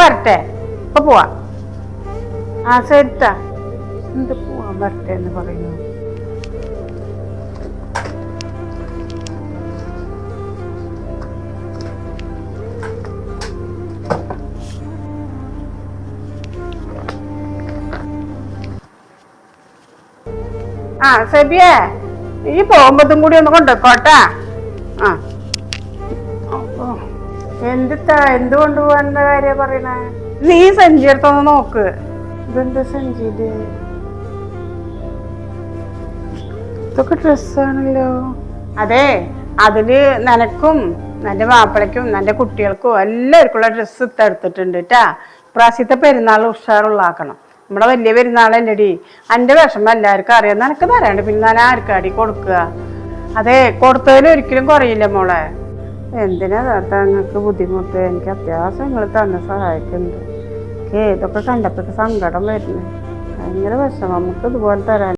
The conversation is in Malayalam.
വരട്ടെ, ഇപ്പൊ പോവാ. ആ ശരിട്ടാ, എന്ത് പോവാൻ വരട്ടെ എന്ന് പറയുന്നു. ആ സെബിയേ, ഈ പോകുമ്പത്തും കൂടി ഒന്ന് കൊണ്ടുപോയിക്കോട്ടാ. ആ എന്ത് കൊണ്ടുപോകാനുള്ള കാര്യം പറയണേ? നീ സഞ്ചി എടുത്തൊന്ന് നോക്ക്. ഇതെന്താ സഞ്ചിയില്? ഇതൊക്കെ ഡ്രസ്സാണല്ലോ. അതെ, അതില് നിനക്കും നിന്റെ മാപ്പിളയ്ക്കും നിന്റെ കുട്ടികൾക്കും എല്ലാവർക്കുള്ള ഡ്രസ്സ് എടുത്തിട്ടുണ്ട് കേട്ടാ. പ്രാവശ്യത്തെ പെരുന്നാൾ ഉഷാറുള്ളാക്കണം. നമ്മുടെ വലിയ പെരുന്നാളല്ലടി. എൻ്റെ വിഷമം എല്ലാവർക്കും അറിയാം. നിനക്ക് തരാണ്ട് പിന്നെ ഞാൻ ആർക്കാടി കൊടുക്കുക? അതെ, കൊടുത്തതിൽ ഒരിക്കലും കുറയില്ല മോളെ. എന്തിനാ താത്ത നിങ്ങൾക്ക് ബുദ്ധിമുട്ട്? എനിക്ക് അത്യാവശ്യം നിങ്ങൾ തന്നെ സഹായിക്കുന്നുണ്ട്. ഇതൊക്കെ കണ്ടപ്പോൾ സങ്കടം വരുന്നു. ഭയങ്കര വിഷമം. നമുക്ക് ഇതുപോലെ തരാൻ